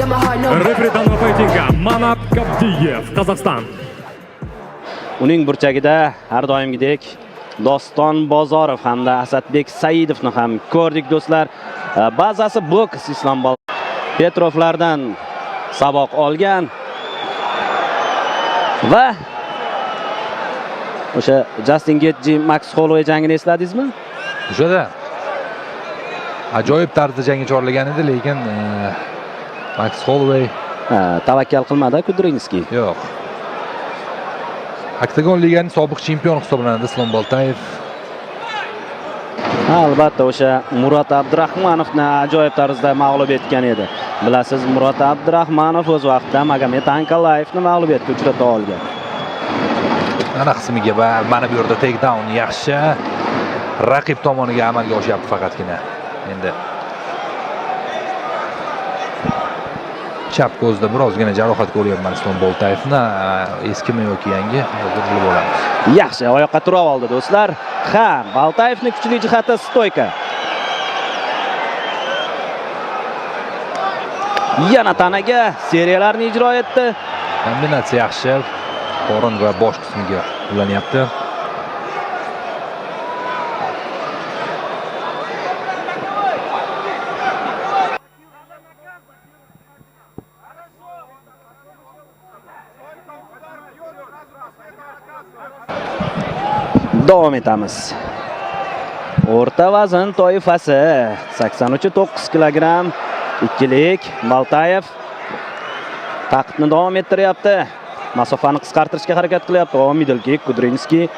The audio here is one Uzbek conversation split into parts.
Referi Danil Fightingga Manat Gabdiyev, Qozog'iston. Uning burchagida har doimgidek Doston Bozorov hamda Asadbek Saidovni ham ko'rdik do'stlar. Bazasi boks Islom Petrovlardan saboq olgan va o'sha Justin Getji Max Holloway jangini esladingizmi? O'shada ajoyib tarzda jangga chorlagan edi, lekin Max Holloway tavakkal qilmadi Kudrinskiy. Yo'q. Oktagon liganing sobiq chempioni hisoblanadi Islom Boltayev. Albatta o'sha Murat Abdurahmonovni ajoyib tarzda mag'lub etgan edi. Bilasiz, Murat Abdurahmonov o'z vaqtida Magomed Ankalayevni mag'lubiyatga uchrata olgan. Ana qismiga va mana bu yerda takedown yaxshi raqib tomoniga amalga oshyapti faqatgina. Endi chap ko'zda birozgina jarohat ko'ryapman Islom Boltayevni, eskimi yoki yangi, hozir bilib olamiz. Yaxshi oyoqqa tura oldi do'stlar. Ha, Boltayevning kuchli jihati stoyka. Yana tanaga seriyalarni ijro etdi. Kombinatsiya yaxshi. Qorin va bosh qismiga ulanyapti. Davom etamiz. O'rta vazn toifasi 83-9 kilogramm ikkilik Boltayev taqibni davom ettiryapti. Masofani qisqartirishga harakat qilyapti. Middle kick Kudrinskiy.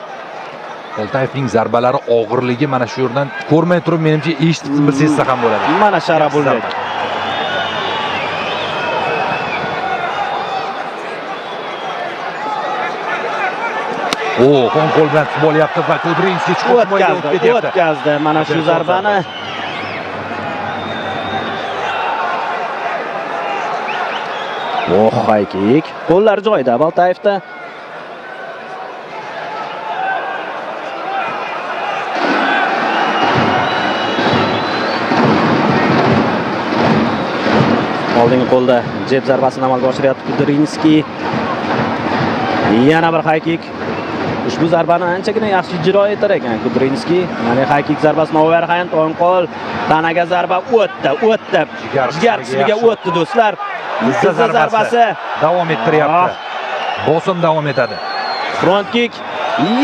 Boltayevning zarbalari og'irligi mana shu yerdan ko'rmay turib menimcha eshitib bilsa ham bo'ladi. Mana Sharabulbek. Qo'ng qo'l bilan tutib olyapti va Kudrinskiy o'tkazdi. Mana shu zarbani. High kick. Qo'llar joyida Boltayevda. Oldingi qo'lda jeb zarbasini amalga oshiryapti Kudrinskiy. Yana bir high kick. Ushbu zarbani anchagina yaxshi ijro etar ekan Kudrinskiy. Mana high kick zarbasini overhand o'ng qo'l tanaga zarba o'tdi. Jigar qismiga o'tdi do'stlar. Bizza zarbasi davom ettiryapti. Bosim davom etadi. Front kick.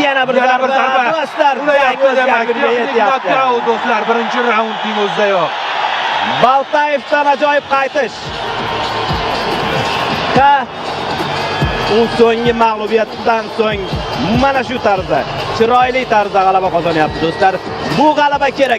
Yana bir zarba do'stlar. Do'stlar, birinchi raundning o'zidayoq Boltayevdan ajoyib qaytish. U so'nggi mag'lubiyatdan so'ng mana shu tarzda, chiroyli tarzda g'alaba qozonyapti do'stlar. Bu g'alaba kerak.